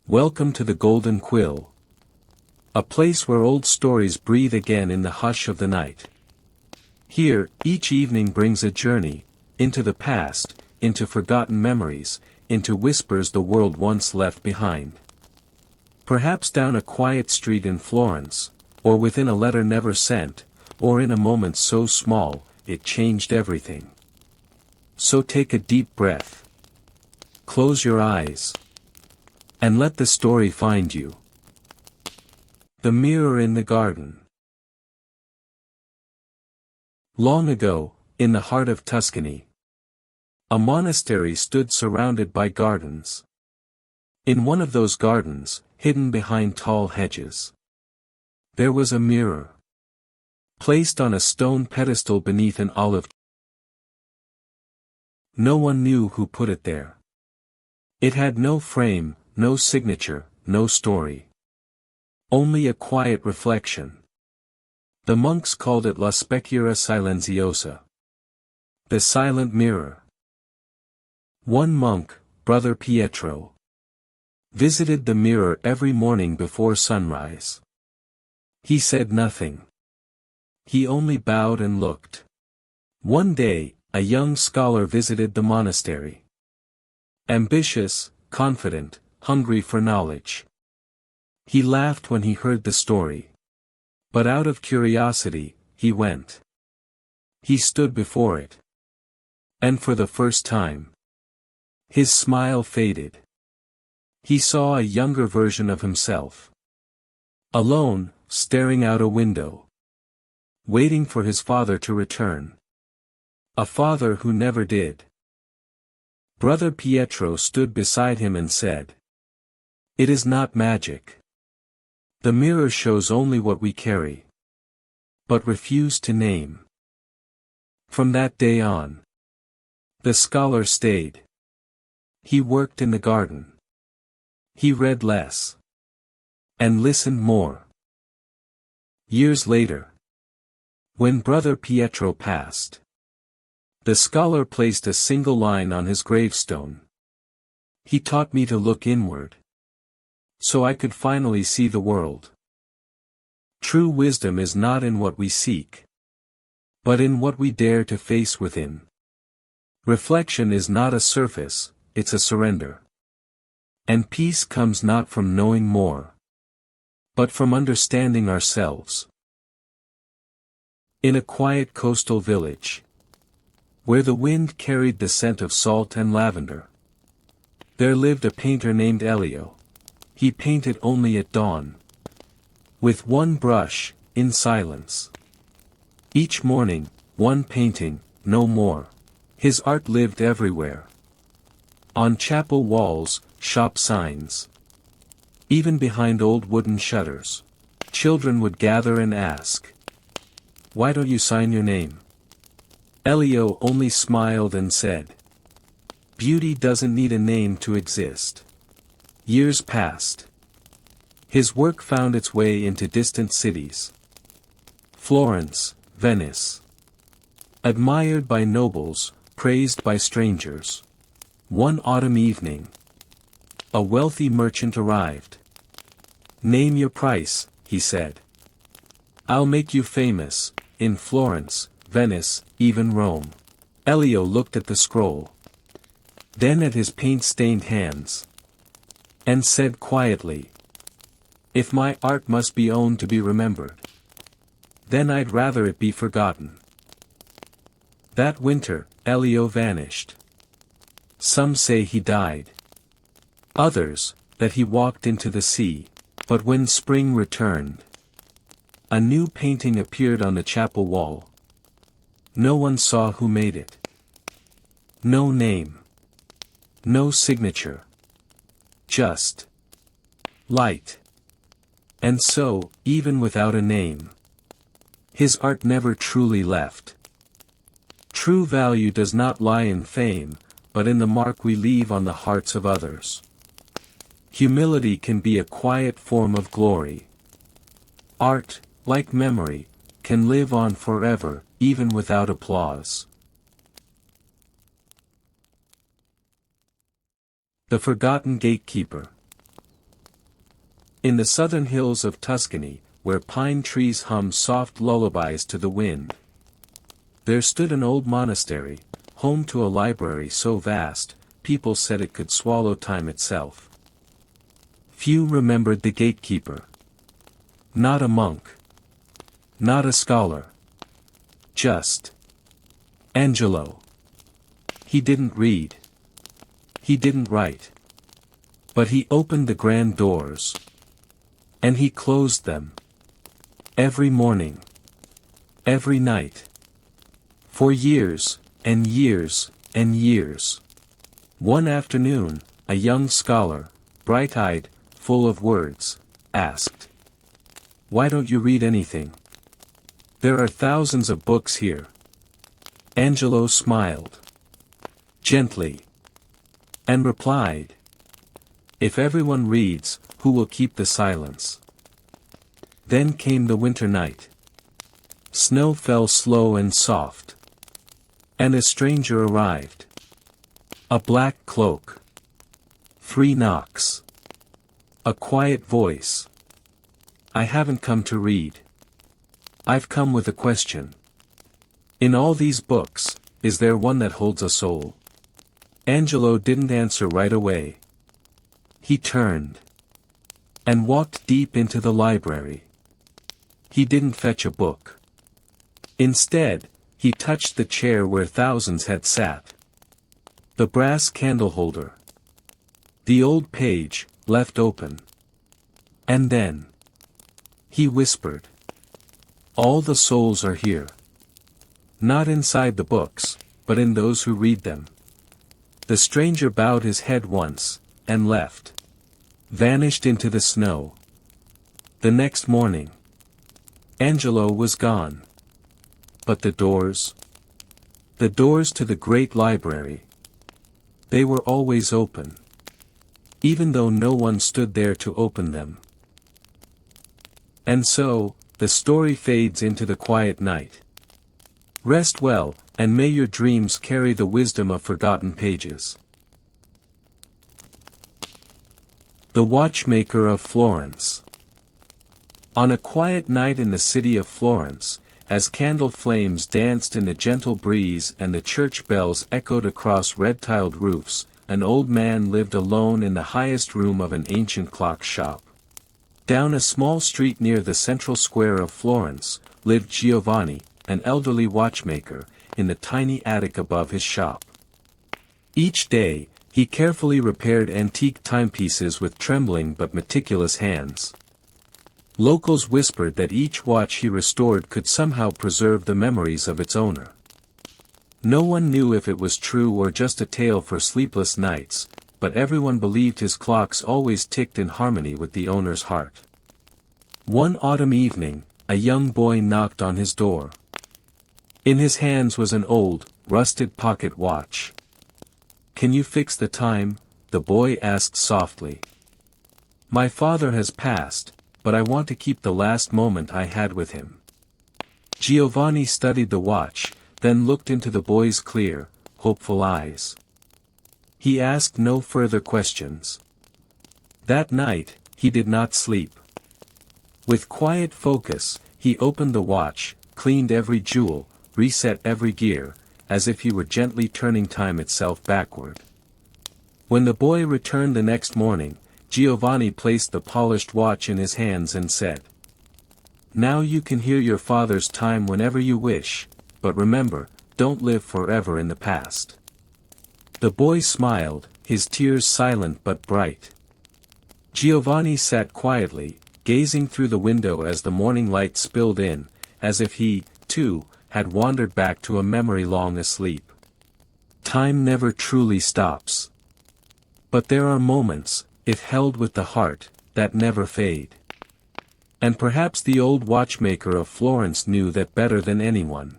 Welcome to the Golden Quill. A place where old stories breathe again in the hush of the night. Here, each evening brings a journey, into the past, into forgotten memories, into whispers the world once left behind. Perhaps down a quiet street in Florence, or within a letter never sent, or in a moment so small, it changed everything. So take a deep breath. Close your eyes. And let the story find you. The Mirror in the Garden. Long ago, in the heart of Tuscany, a monastery stood surrounded by gardens. In one of those gardens, hidden behind tall hedges, there was a mirror, placed on a stone pedestal beneath an olive tree. No one knew who put it there. It had no frame, no signature, no story. Only a quiet reflection. The monks called it La Specchiera Silenziosa. The silent mirror. One monk, Brother Pietro, visited the mirror every morning before sunrise. He said nothing. He only bowed and looked. One day, a young scholar visited the monastery. Ambitious, confident, hungry for knowledge. He laughed when he heard the story. But out of curiosity, he went. He stood before it. And for the first time, his smile faded. He saw a younger version of himself. Alone, staring out a window. Waiting for his father to return. A father who never did. Brother Pietro stood beside him and said, "It is not magic. The mirror shows only what we carry. But refuse to name." From that day on, the scholar stayed. He worked in the garden. He read less. And listened more. Years later, when Brother Pietro passed, the scholar placed a single line on his gravestone. "He taught me to look inward, so I could finally see the world." True wisdom is not in what we seek, but in what we dare to face within. Reflection is not a surface, it's a surrender. And peace comes not from knowing more, but from understanding ourselves. In a quiet coastal village, where the wind carried the scent of salt and lavender, there lived a painter named Elio. He painted only at dawn. With one brush, in silence. Each morning, one painting, no more. His art lived everywhere. On chapel walls, shop signs. Even behind old wooden shutters. Children would gather and ask, "Why don't you sign your name?" Elio only smiled and said, "Beauty doesn't need a name to exist." Years passed. His work found its way into distant cities. Florence, Venice. Admired by nobles, praised by strangers. One autumn evening, a wealthy merchant arrived. "Name your price," he said. "I'll make you famous, in Florence, Venice, even Rome." Elio looked at the scroll. Then at his paint-stained hands. And said quietly, "If my art must be owned to be remembered, then I'd rather it be forgotten." That winter, Elio vanished. Some say he died. Others, that he walked into the sea. But when spring returned, a new painting appeared on the chapel wall. No one saw who made it. No name. No signature. Just light. And so, even without a name, his art never truly left. True value does not lie in fame, but in the mark we leave on the hearts of others. Humility can be a quiet form of glory. Art, like memory, can live on forever, even without applause. The Forgotten Gatekeeper. In the southern hills of Tuscany, where pine trees hum soft lullabies to the wind, there stood an old monastery, home to a library so vast, people said it could swallow time itself. Few remembered the gatekeeper. Not a monk. Not a scholar. Just Angelo. He didn't read. He didn't write. But he opened the grand doors. And he closed them. Every morning. Every night. For years, and years, and years. One afternoon, a young scholar, bright-eyed, full of words, asked, "Why don't you read anything? There are thousands of books here." Angelo smiled gently and replied, "If everyone reads, who will keep the silence?" Then came the winter night. Snow fell slow and soft. And a stranger arrived. A black cloak. 3 knocks. A quiet voice. "I haven't come to read. I've come with a question. In all these books, is there one that holds a soul?" Angelo didn't answer right away. He turned. And walked deep into the library. He didn't fetch a book. Instead, he touched the chair where thousands had sat. The brass candle holder. The old page, left open. And then he whispered, "All the souls are here. Not inside the books, but in those who read them." The stranger bowed his head once, and left. Vanished into the snow. The next morning, Angelo was gone. But the doors? The doors to the great library. They were always open. Even though no one stood there to open them. And so, the story fades into the quiet night. Rest well, and may your dreams carry the wisdom of forgotten pages. The Watchmaker of Florence. On a quiet night in the city of Florence, as candle flames danced in the gentle breeze and the church bells echoed across red-tiled roofs, an old man lived alone in the highest room of an ancient clock shop. Down a small street near the central square of Florence, lived Giovanni, an elderly watchmaker, in the tiny attic above his shop. Each day, he carefully repaired antique timepieces with trembling but meticulous hands. Locals whispered that each watch he restored could somehow preserve the memories of its owner. No one knew if it was true or just a tale for sleepless nights, but everyone believed his clocks always ticked in harmony with the owner's heart. One autumn evening, a young boy knocked on his door. In his hands was an old, rusted pocket watch. "Can you fix the time?" the boy asked softly. "My father has passed, but I want to keep the last moment I had with him." Giovanni studied the watch, then looked into the boy's clear, hopeful eyes. He asked no further questions. That night, he did not sleep. With quiet focus, he opened the watch, cleaned every jewel, reset every gear, as if he were gently turning time itself backward. When the boy returned the next morning, Giovanni placed the polished watch in his hands and said, "Now you can hear your father's time whenever you wish, but remember, don't live forever in the past." The boy smiled, his tears silent but bright. Giovanni sat quietly, gazing through the window as the morning light spilled in, as if he, too, had wandered back to a memory long asleep. Time never truly stops. But there are moments, if held with the heart, that never fade. And perhaps the old watchmaker of Florence knew that better than anyone.